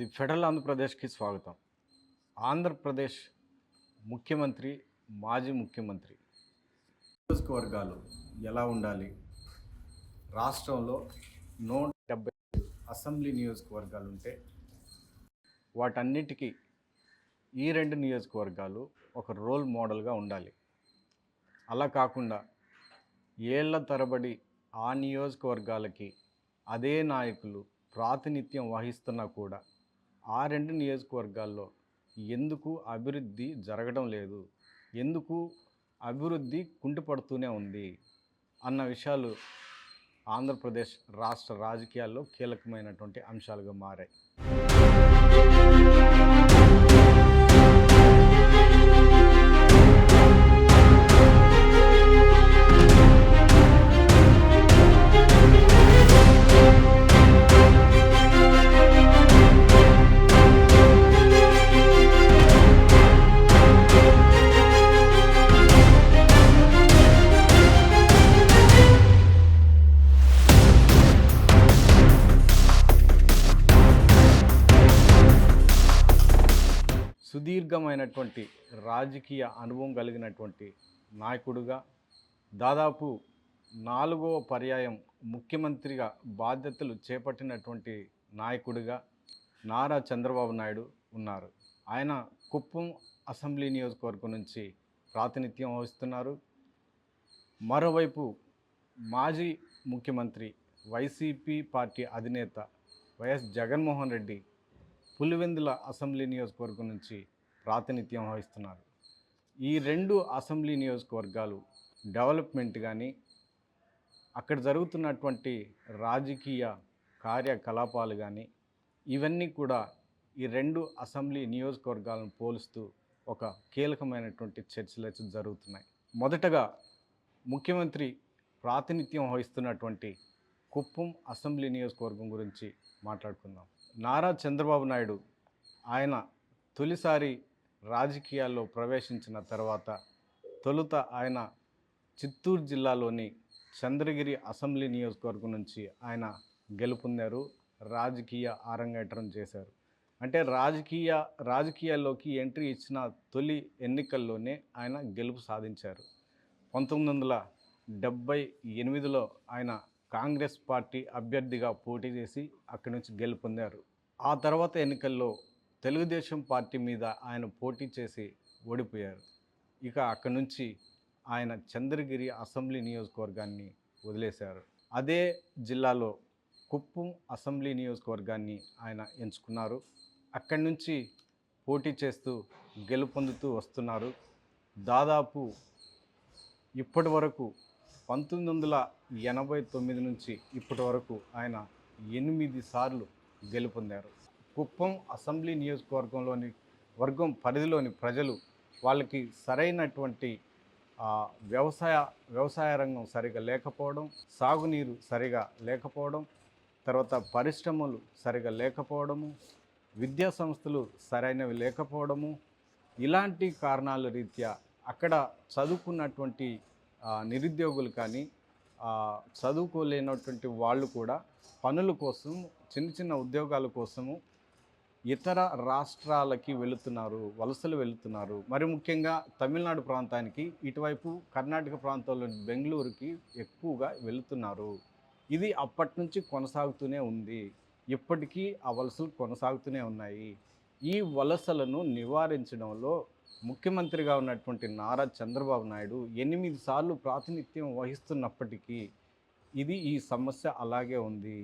The federal ఆంధ్రప్రదేశ్కి స్వాగతం. ఆంధ్రప్రదేశ్ ముఖ్యమంత్రి, మాజీ ముఖ్యమంత్రి నియోజకవర్గాలు ఎలా ఉండాలి? రాష్ట్రంలో 170 అసెంబ్లీ నియోజకవర్గాలు ఉంటే వాటన్నిటికీ ఈ రెండు నియోజకవర్గాలు ఒక రోల్ మోడల్గా ఉండాలి. అలా కాకుండా ఏళ్ల తరబడి ఆ నియోజకవర్గాలకి అదే నాయకులు ప్రాతినిధ్యం వహిస్తున్నా కూడా ఆ రెండు నియోజకవర్గాల్లో ఎందుకు అభివృద్ధి జరగడం లేదు, ఎందుకు అభివృద్ధి కుంటుపడుతూనే ఉంది అన్న విషయాలు ఆంధ్రప్రదేశ్ రాష్ట్ర రాజకీయాల్లో కీలకమైనటువంటి అంశాలుగా మారాయి. సుదీర్ఘమైనటువంటి రాజకీయ అనుభవం కలిగినటువంటి నాయకుడుగా, దాదాపు 4వ పర్యాయం ముఖ్యమంత్రిగా బాధ్యతలు చేపట్టినటువంటి నాయకుడిగా నారా చంద్రబాబు నాయుడు ఉన్నారు. ఆయన కుప్పం అసెంబ్లీ నియోజకవర్గం నుంచి ప్రాతినిధ్యం వహిస్తున్నారు. మరోవైపు మాజీ ముఖ్యమంత్రి, వైసీపీ పార్టీ అధినేత వైఎస్ జగన్మోహన్ రెడ్డి పులివెందుల అసెంబ్లీ నియోజకవర్గం నుంచి ప్రాతినిధ్యం వహిస్తున్నారు. ఈ రెండు అసెంబ్లీ నియోజకవర్గాలు డెవలప్మెంట్ కానీ, అక్కడ జరుగుతున్నటువంటి రాజకీయ కార్యకలాపాలు కానీ, ఇవన్నీ కూడా ఈ రెండు అసెంబ్లీ నియోజకవర్గాలను పోలుస్తూ ఒక కీలకమైనటువంటి చర్చలు జరుగుతున్నాయి. మొదటగా ముఖ్యమంత్రి ప్రాతినిధ్యం వహిస్తున్నటువంటి కుప్పం అసెంబ్లీ నియోజకవర్గం గురించి మాట్లాడుకుందాం. నారా చంద్రబాబు నాయుడు ఆయన తొలిసారి రాజకీయాల్లో ప్రవేశించిన తర్వాత తొలుత ఆయన చిత్తూరు జిల్లాలోని చంద్రగిరి అసెంబ్లీ నియోజకవర్గం నుంచి ఆయన గెలుపొందారు, రాజకీయ అరంగేట్రం చేశారు. అంటే రాజకీయాల్లోకి ఎంట్రీ ఇచ్చిన తొలి ఎన్నికల్లోనే ఆయన గెలుపు సాధించారు. 1978లో ఆయన కాంగ్రెస్ పార్టీ అభ్యర్థిగా పోటీ చేసి అక్కడి నుంచి గెలుపొందారు. ఆ తర్వాత ఎన్నికల్లో తెలుగుదేశం పార్టీ మీద ఆయన పోటీ చేసి ఓడిపోయారు. ఇక అక్కడి నుంచి ఆయన చంద్రగిరి అసెంబ్లీ నియోజకవర్గాన్ని వదిలేశారు. అదే జిల్లాలో కుప్పం అసెంబ్లీ నియోజకవర్గాన్ని ఆయన ఎంచుకున్నారు. అక్కడి నుంచి పోటీ చేస్తూ గెలుపొందుతూ వస్తున్నారు. దాదాపు ఇప్పటి వరకు 1989 నుంచి ఇప్పటి వరకు ఆయన 8 సార్లు గెలుపొందారు. కుప్పం అసెంబ్లీ నియోజకవర్గంలోని పరిధిలోని ప్రజలు వాళ్ళకి సరైనటువంటి వ్యవసాయ రంగం సరిగా లేకపోవడం, సాగునీరు సరిగా లేకపోవడం, తర్వాత పరిశ్రమలు సరిగా లేకపోవడము, విద్యా సంస్థలు సరైనవి లేకపోవడము, ఇలాంటి కారణాల రీత్యా అక్కడ చదువుకున్నటువంటి నిరుద్యోగులు కానీ, చదువుకోలేనటువంటి వాళ్ళు కూడా పనుల కోసం, చిన్న చిన్న ఉద్యోగాల కోసము ఇతర రాష్ట్రాలకి వెళుతున్నారు, వలసలు వెళుతున్నారు. మరి ముఖ్యంగా తమిళనాడు ప్రాంతానికి, ఇటువైపు కర్ణాటక ప్రాంతంలో బెంగళూరుకి ఎక్కువగా వెళుతున్నారు. ఇది అప్పటి నుంచి కొనసాగుతూనే ఉంది. ఇప్పటికీ ఆ వలసలు కొనసాగుతూనే ఉన్నాయి. ఈ వలసలను నివారించడంలో ముఖ్యమంత్రిగా ఉన్నటువంటి నారా చంద్రబాబు నాయుడు 8 సార్లు ప్రాతినిధ్యం వహిస్తున్నప్పటికీ ఈ సమస్య అలాగే ఉంది.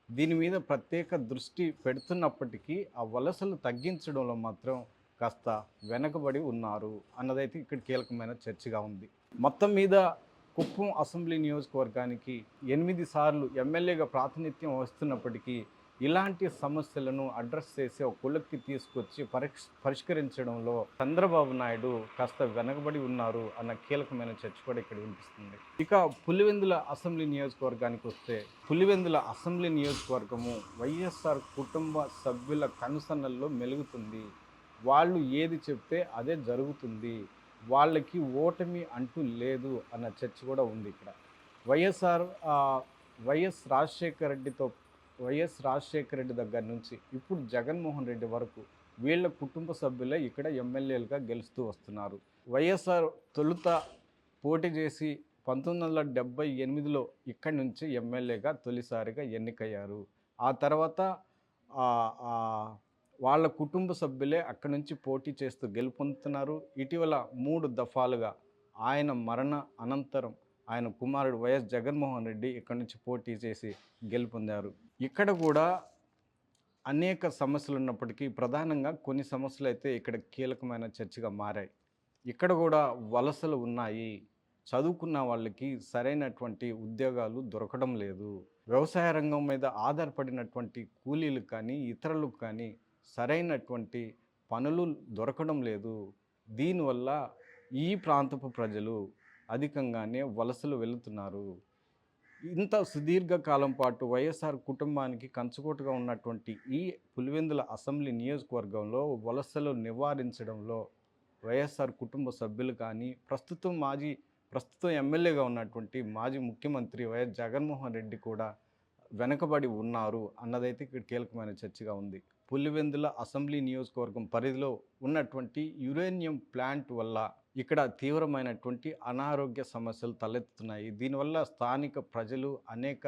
దీని మీద ప్రత్యేక దృష్టి పెడుతున్నప్పటికీ ఆ వలసలు తగ్గించడంలో మాత్రం కాస్త వెనకబడి ఉన్నారు అన్నదైతే ఇక్కడ కీలకమైన చర్చగా ఉంది. మొత్తం మీద కుప్పం అసెంబ్లీ నియోజకవర్గానికి 8 సార్లు ఎమ్మెల్యేగా ప్రాతినిధ్యం వస్తున్నప్పటికీ ఇలాంటి సమస్యలను అడ్రస్ చేసి ఒక కొలిక్కి తీసుకొచ్చి పరిష్కరించడంలో చంద్రబాబు నాయుడు కాస్త వెనకబడి ఉన్నారు అన్న కీలకమైన చర్చ కూడా ఇక్కడ వినిపిస్తుంది. ఇక పులివెందుల అసెంబ్లీ నియోజకవర్గానికి వస్తే, పులివెందుల అసెంబ్లీ నియోజకవర్గము వైఎస్ఆర్ కుటుంబ సభ్యుల కనుసన్నల్లో మెలుగుతుంది. వాళ్ళు ఏది చెప్తే అదే జరుగుతుంది, వాళ్ళకి ఓటమి అంటూ లేదు అన్న చర్చ కూడా ఉంది ఇక్కడ. వైఎస్ రాజశేఖర రెడ్డితో వైఎస్ రాజశేఖర రెడ్డి దగ్గర నుంచి ఇప్పుడు జగన్మోహన్ రెడ్డి వరకు వీళ్ళ కుటుంబ సభ్యులే ఇక్కడ ఎమ్మెల్యేలుగా గెలుస్తూ వస్తున్నారు. వైఎస్ఆర్ తొలుత పోటీ చేసి 1978లో ఇక్కడి నుంచి ఎమ్మెల్యేగా తొలిసారిగా ఎన్నికయ్యారు. ఆ తర్వాత వాళ్ళ కుటుంబ సభ్యులే అక్కడి నుంచి పోటీ చేస్తూ గెలుపొందుతున్నారు. ఇటీవల 3 దఫాలుగా ఆయన మరణ అనంతరం ఆయన కుమారుడు వైఎస్ జగన్మోహన్ రెడ్డి ఇక్కడి నుంచి పోటీ చేసి గెలుపొందారు. ఇక్కడ కూడా అనేక సమస్యలు ఉన్నప్పటికీ ప్రధానంగా కొన్ని సమస్యలు అయితే ఇక్కడ కీలకమైన చర్చగా మారాయి. ఇక్కడ కూడా వలసలు ఉన్నాయి. చదువుకున్న వాళ్ళకి సరైనటువంటి ఉద్యోగాలు దొరకడం లేదు. వ్యవసాయ రంగం మీద ఆధారపడినటువంటి కూలీలకు కానీ ఇతరులకు కానీ సరైనటువంటి పనులు దొరకడం లేదు. దీనివల్ల ఈ ప్రాంతపు ప్రజలు అధికంగానే వలసలు వెళుతున్నారు. ఇంత సుదీర్ఘకాలం పాటు వైఎస్ఆర్ కుటుంబానికి కంచుకోటగా ఉన్నటువంటి ఈ పులివెందుల అసెంబ్లీ నియోజకవర్గంలో వలసలు నివారించడంలో వైఎస్ఆర్ కుటుంబ సభ్యులు కానీ ప్రస్తుతం ఎమ్మెల్యేగా ఉన్నటువంటి మాజీ ముఖ్యమంత్రి వైఎస్ జగన్మోహన్ రెడ్డి కూడా వెనకబడి ఉన్నారు అన్నదైతే ఇక్కడ కీలకమైన చర్చగా ఉంది. పులివెందుల అసెంబ్లీ నియోజకవర్గం పరిధిలో ఉన్నటువంటి యురేనియం ప్లాంట్ వల్ల ఇక్కడ తీవ్రమైనటువంటి అనారోగ్య సమస్యలు తలెత్తుతున్నాయి. దీనివల్ల స్థానిక ప్రజలు అనేక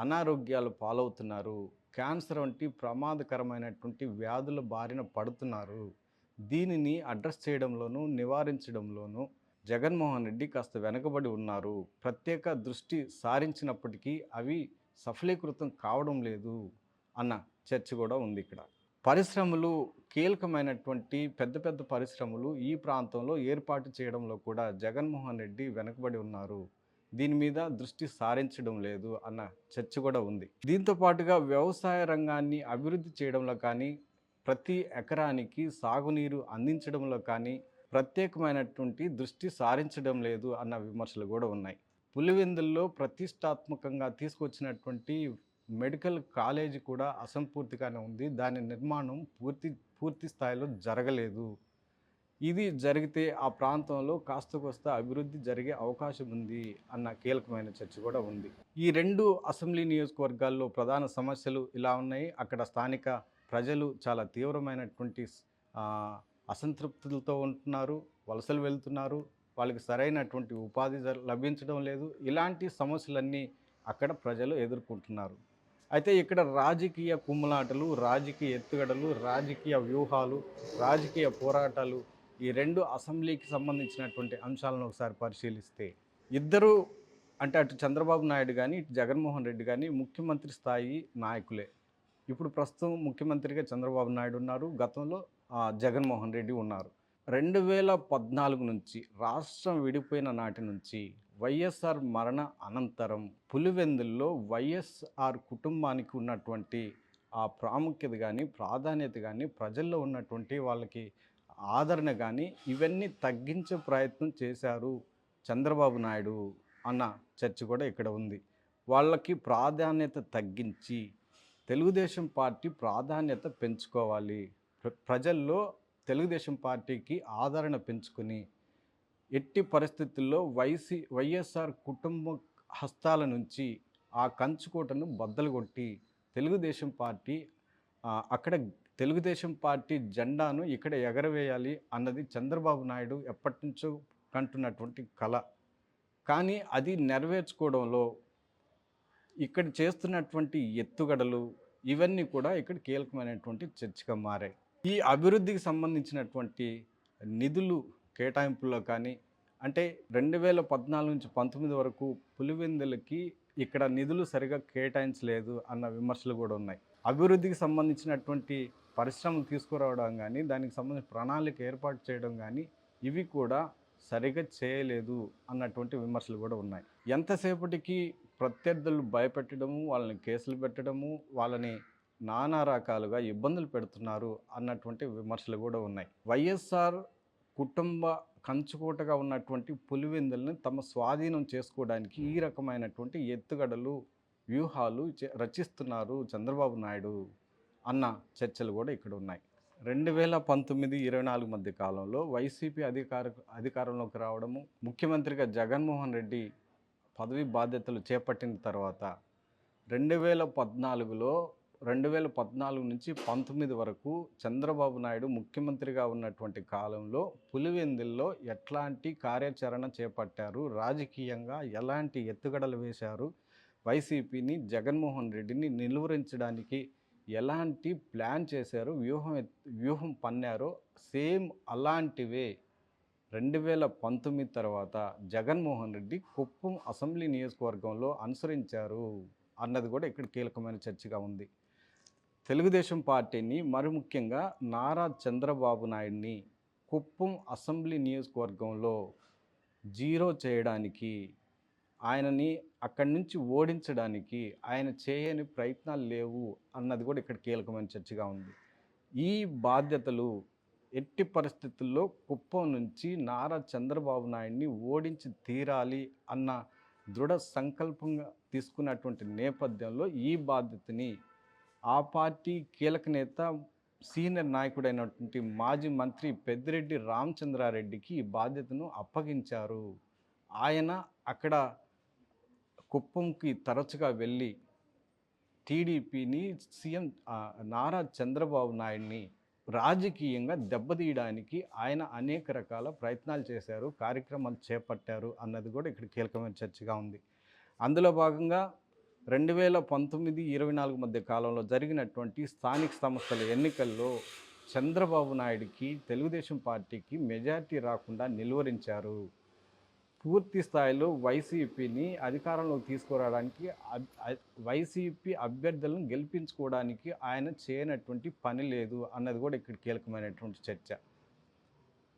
అనారోగ్యాలు పాలవుతున్నారు. క్యాన్సర్ వంటి ప్రమాదకరమైనటువంటి వ్యాధుల బారిన పడుతున్నారు. దీనిని అడ్రస్ చేయడంలోనూ నివారించడంలోనూ జగన్మోహన్ రెడ్డి కాస్త వెనకబడి ఉన్నారు. ప్రత్యేక దృష్టి సారించినప్పటికీ అవి సఫలీకృతం కావడం లేదు అన్న చర్చ కూడా ఉంది. ఇక్కడ పరిశ్రమలు కీలకమైనటువంటి పెద్ద పరిశ్రమలు ఈ ప్రాంతంలో ఏర్పాటు చేయడంలో కూడా జగన్మోహన్ రెడ్డి వెనకబడి ఉన్నారు. దీని మీద దృష్టి సారించడం లేదు అన్న చర్చ కూడా ఉంది. దీంతో పాటుగా వ్యవసాయ రంగాన్ని అభివృద్ధి చేయడంలో కానీ ప్రతి ఎకరానికి సాగునీరు అందించడంలో కానీ ప్రత్యేకమైనటువంటి దృష్టి సారించడం లేదు అన్న విమర్శలు కూడా ఉన్నాయి. పులివెందుల్లో ప్రతిష్టాత్మకంగా తీసుకొచ్చినటువంటి మెడికల్ కాలేజీ కూడా అసంపూర్తిగానే ఉంది. దాని నిర్మాణం పూర్తి స్థాయిలో జరగలేదు. ఇది జరిగితే ఆ ప్రాంతంలో కాస్త అభివృద్ధి జరిగే అవకాశం ఉంది అన్న కీలకమైన చర్చ కూడా ఉంది. ఈ 2 అసెంబ్లీ నియోజకవర్గాల్లో ప్రధాన సమస్యలు ఇలా ఉన్నాయి. అక్కడ స్థానిక ప్రజలు చాలా తీవ్రమైనటువంటి అసంతృప్తులతో ఉంటున్నారు, వలసలు వెళ్తున్నారు, వాళ్ళకి సరైనటువంటి ఉపాధి లభించడం లేదు. ఇలాంటి సమస్యలన్నీ అక్కడ ప్రజలు ఎదుర్కొంటున్నారు. అయితే ఇక్కడ రాజకీయ కుమ్ములాటలు, రాజకీయ ఎత్తుగడలు, రాజకీయ వ్యూహాలు, రాజకీయ పోరాటాలు ఈ 2 అసెంబ్లీకి సంబంధించినటువంటి అంశాలను ఒకసారి పరిశీలిస్తే ఇద్దరు అంటే అటు చంద్రబాబు నాయుడు కానీ ఇటు జగన్మోహన్ రెడ్డి కానీ ముఖ్యమంత్రి స్థాయి నాయకులే. ఇప్పుడు ప్రస్తుతం ముఖ్యమంత్రిగా చంద్రబాబు నాయుడు ఉన్నారు, గతంలో జగన్మోహన్ రెడ్డి ఉన్నారు. 2014 నుంచి రాష్ట్రం విడిపోయిన నాటి నుంచి వైఎస్ఆర్ మరణ అనంతరం పులివెందుల్లో వైఎస్ఆర్ కుటుంబానికి ఉన్నటువంటి ఆ ప్రాముఖ్యత కానీ ప్రాధాన్యత కానీ ప్రజల్లో ఉన్నటువంటి వాళ్ళకి ఆదరణ కానీ ఇవన్నీ తగ్గించే ప్రయత్నం చేశారు చంద్రబాబు నాయుడు అన్న చర్చ కూడా ఇక్కడ ఉంది. వాళ్ళకి ప్రాధాన్యత తగ్గించి తెలుగుదేశం పార్టీ ప్రాధాన్యత పెంచుకోవాలి, ప్రజల్లో తెలుగుదేశం పార్టీకి ఆదరణ పెంచుకొని ఎట్టి పరిస్థితుల్లో వైఎస్ఆర్ కుటుంబ హస్తాల నుంచి ఆ కంచుకోటను బద్దలు కొట్టి తెలుగుదేశం పార్టీ అక్కడ తెలుగుదేశం పార్టీ జెండాను ఇక్కడ ఎగరవేయాలి అన్నది చంద్రబాబు నాయుడు ఎప్పటి నుంచో కంటున్నటువంటి కళ. కానీ అది నెరవేర్చుకోవడంలో ఇక్కడ చేస్తున్నటువంటి ఎత్తుగడలు ఇవన్నీ కూడా ఇక్కడ కీలకమైనటువంటి చర్చగా మారాయి. ఈ అభివృద్ధికి సంబంధించినటువంటి నిధులు కేటాయింపుల్లో కానీ అంటే 2014 నుంచి 19 వరకు పులివెందులకి ఇక్కడ నిధులు సరిగా కేటాయించలేదు అన్న విమర్శలు కూడా ఉన్నాయి. అభివృద్ధికి సంబంధించినటువంటి పరిశ్రమలు తీసుకురావడం కానీ దానికి సంబంధించిన ప్రణాళిక ఏర్పాటు చేయడం కానీ ఇవి కూడా సరిగా చేయలేదు అన్నటువంటి విమర్శలు కూడా ఉన్నాయి. ఎంతసేపటికి ప్రత్యర్థులు భయపెట్టడము, వాళ్ళని కేసులు పెట్టడము, వాళ్ళని నానా రకాలుగా ఇబ్బందులు పెడుతున్నారు అన్నటువంటి విమర్శలు కూడా ఉన్నాయి. వైఎస్ఆర్ కుటుంబ కంచుకోటగా ఉన్నటువంటి పులివెందుల్ని తమ స్వాధీనం చేసుకోవడానికి ఈ రకమైనటువంటి ఎత్తుగడలు వ్యూహాలు రచిస్తున్నారు చంద్రబాబు నాయుడు అన్న చర్చలు కూడా ఇక్కడ ఉన్నాయి. 2019-24 మధ్య కాలంలో వైసీపీ అధికారంలోకి రావడము, ముఖ్యమంత్రిగా జగన్మోహన్ రెడ్డి పదవి బాధ్యతలు చేపట్టిన తర్వాత 2014లో 2014 నుంచి 19 వరకు చంద్రబాబు నాయుడు ముఖ్యమంత్రిగా ఉన్నటువంటి కాలంలో పులివెందుల్లో ఎట్లాంటి కార్యాచరణ చేపట్టారు? రాజకీయంగా ఎలాంటి ఎత్తుగడలు వేశారు? వైసీపీని, జగన్మోహన్ రెడ్డిని నిలువరించడానికి ఎలాంటి ప్లాన్ చేశారు? వ్యూహం పన్నారో సేమ్ అలాంటివే 2019 తర్వాత జగన్మోహన్ రెడ్డి కుప్పం అసెంబ్లీ నియోజకవర్గంలో అనుసరించారు అన్నది కూడా ఇక్కడ కీలకమైన చర్చగా ఉంది. తెలుగుదేశం పార్టీని మరి ముఖ్యంగా నారా చంద్రబాబు నాయుడిని కుప్పం అసెంబ్లీ నియోజకవర్గంలో జీరో చేయడానికి, ఆయనని అక్కడి నుంచి ఓడించడానికి ఆయన చేయని ప్రయత్నాలు లేవు అన్నది కూడా ఇక్కడ కీలకమైన చర్చగా ఉంది. ఈ బాధ్యతలు ఎట్టి పరిస్థితుల్లో కుప్పం నుంచి నారా చంద్రబాబు నాయుడిని ఓడించి తీరాలి అన్న దృఢ సంకల్పంగా తీసుకున్నటువంటి నేపథ్యంలో ఈ బాధ్యతని ఆ పార్టీ కీలక నేత, సీనియర్ నాయకుడైనటువంటి మాజీ మంత్రి పెద్దిరెడ్డి రామచంద్రారెడ్డికి ఈ బాధ్యతను అప్పగించారు. ఆయన అక్కడ కుప్పంకి తరచుగా వెళ్ళి టీడీపీని, సీఎం నారా చంద్రబాబు నాయుడిని రాజకీయంగా దెబ్బతీయడానికి ఆయన అనేక రకాల ప్రయత్నాలు చేశారు, కార్యక్రమాలు చేపట్టారు అన్నది కూడా ఇక్కడ కీలకమైన చర్చగా ఉంది. అందులో భాగంగా 2019-24 మధ్య కాలంలో జరిగినటువంటి స్థానిక సంస్థల ఎన్నికల్లో చంద్రబాబు నాయుడికి, తెలుగుదేశం పార్టీకి మెజారిటీ రాకుండా నిలువరించారు. పూర్తి స్థాయిలో వైసీపీని అధికారంలోకి తీసుకురావడానికి, వైసీపీ అభ్యర్థులను గెలిపించుకోవడానికి ఆయన చేయనటువంటి పని లేదు అన్నది కూడా ఇక్కడ కీలకమైనటువంటి చర్చ.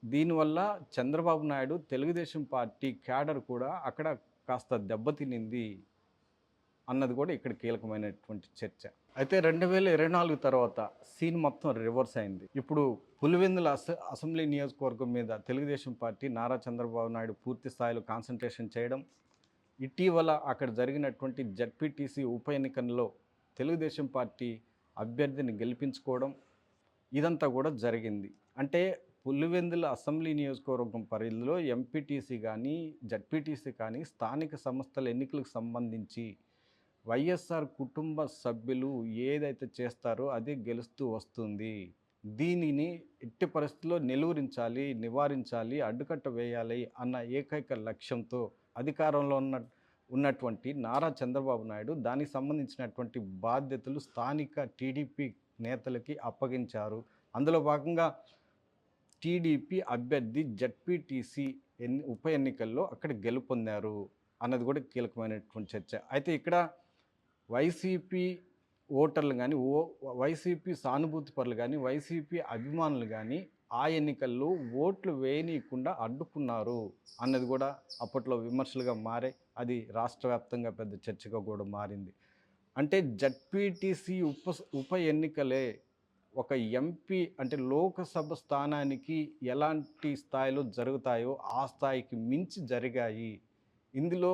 దీనివల్ల చంద్రబాబు నాయుడు, తెలుగుదేశం పార్టీ క్యాడర్ కూడా అక్కడ కాస్త దెబ్బతినింది అన్నది కూడా ఇక్కడ కీలకమైనటువంటి చర్చ. అయితే 2024 తర్వాత సీన్ మొత్తం రివర్స్ అయింది. ఇప్పుడు పులివెందుల అసెంబ్లీ నియోజకవర్గం మీద తెలుగుదేశం పార్టీ, నారా చంద్రబాబు నాయుడు పూర్తి స్థాయిలో కాన్సన్ట్రేషన్ చేయడం, ఇటీవల అక్కడ జరిగినటువంటి జడ్పీటీసీ ఉప ఎన్నికల్లో తెలుగుదేశం పార్టీ అభ్యర్థిని గెలిపించుకోవడం, ఇదంతా కూడా జరిగింది. అంటే పులివెందుల అసెంబ్లీ నియోజకవర్గం పరిధిలో ఎంపీటీసీ కానీ, జడ్పీటీసీ కానీ స్థానిక సంస్థల ఎన్నికలకు సంబంధించి వైఎస్ఆర్ కుటుంబ సభ్యులు ఏదైతే చేస్తారో అదే గెలుస్తూ వస్తుంది. దీనిని ఎట్టి పరిస్థితుల్లో నిలువరించాలి, నివారించాలి, అడ్డుకట్ట వేయాలి అన్న ఏకైక లక్ష్యంతో అధికారంలో ఉన్నటువంటి నారా చంద్రబాబు నాయుడు దానికి సంబంధించినటువంటి బాధ్యతలు స్థానిక టీడీపీ నేతలకి అప్పగించారు. అందులో భాగంగా టీడీపీ అభ్యర్థి జడ్పీటీసీ ఉప ఎన్నికల్లో అక్కడ గెలుపొందారు అన్నది కూడా కీలకమైనటువంటి చర్చ. అయితే ఇక్కడ వైసీపీ ఓటర్లు కానీ, వైసీపీ సానుభూతి పరులు కానీ, వైసీపీ అభిమానులు కానీ ఆ ఎన్నికల్లో ఓట్లు వేయనీయకుండా అడ్డుకున్నారు అన్నది కూడా అప్పట్లో విమర్శలుగా మారాయి. అది రాష్ట్ర వ్యాప్తంగా పెద్ద చర్చగా కూడా మారింది. అంటే జడ్పీటీసీ ఉప ఎన్నికలే ఒక ఎంపీ అంటే లోకసభ స్థానానికి ఎలాంటి స్థాయిలో జరుగుతాయో ఆ స్థాయికి మించి జరిగాయి. ఇందులో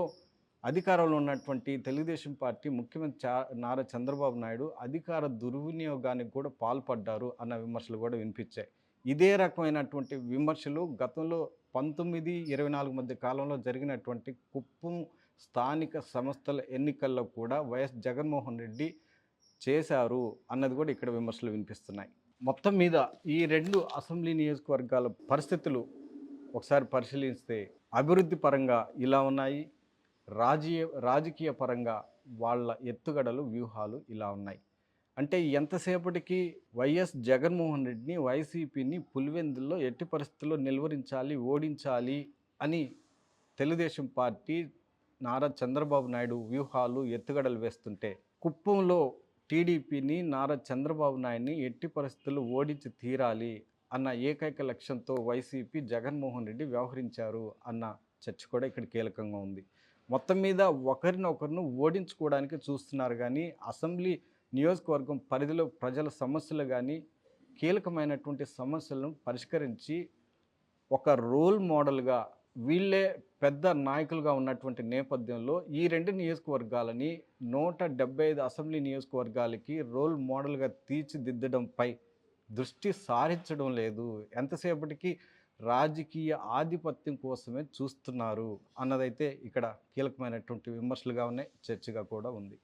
అధికారంలో ఉన్నటువంటి తెలుగుదేశం పార్టీ ముఖ్యమంత్రి నారా చంద్రబాబు నాయుడు అధికార దుర్వినియోగానికి కూడా పాల్పడ్డారు అన్న విమర్శలు కూడా వినిపించాయి. ఇదే రకమైనటువంటి విమర్శలు గతంలో 19-24 మధ్య కాలంలో జరిగినటువంటి కుప్పం స్థానిక సంస్థల ఎన్నికల్లో కూడా వైఎస్ జగన్మోహన్ రెడ్డి చేశారు అన్నది కూడా ఇక్కడ విమర్శలు వినిపిస్తున్నాయి. మొత్తం మీద ఈ రెండు అసెంబ్లీ నియోజకవర్గాల పరిస్థితులు ఒకసారి పరిశీలిస్తే అభివృద్ధి పరంగా ఇలా ఉన్నాయి, రాజకీయ పరంగా వాళ్ళ ఎత్తుగడలు, వ్యూహాలు ఇలా ఉన్నాయి. అంటే ఎంతసేపటికి వైఎస్ జగన్మోహన్ రెడ్డిని, వైసీపీని పులివెందుల్లో ఎట్టి పరిస్థితుల్లో నిలువరించాలి, ఓడించాలి అని తెలుగుదేశం పార్టీ, నారా చంద్రబాబు నాయుడు వ్యూహాలు, ఎత్తుగడలు వేస్తుంటే, కుప్పంలో టీడీపీని, నారా చంద్రబాబు నాయుడిని ఎట్టి పరిస్థితుల్లో ఓడించి తీరాలి అన్న ఏకైక లక్ష్యంతో వైసీపీ, జగన్మోహన్ రెడ్డి వ్యవహరించారు అన్న చర్చ కూడా ఇక్కడ కీలకంగా ఉంది. మొత్తం మీద ఒకరినొకరిని ఓడించుకోవడానికి చూస్తున్నారు కానీ అసెంబ్లీ నియోజకవర్గం పరిధిలో ప్రజల సమస్యలు కానీ, కీలకమైనటువంటి సమస్యలను పరిష్కరించి ఒక రోల్ మోడల్గా వీళ్ళే పెద్ద నాయకులుగా ఉన్నటువంటి నేపథ్యంలో ఈ రెండు నియోజకవర్గాలని 175 అసెంబ్లీ నియోజకవర్గాలకి రోల్ మోడల్గా తీర్చిదిద్దడంపై దృష్టి సారించడం లేదు. ఎంతసేపటికి రాజకీయ ఆధిపత్యం కోసమే చూస్తున్నారు అన్నదైతే ఇక్కడ కీలకమైనటువంటి విమర్శలుగా ఉన్నాయి, చర్చగా కూడా ఉంది.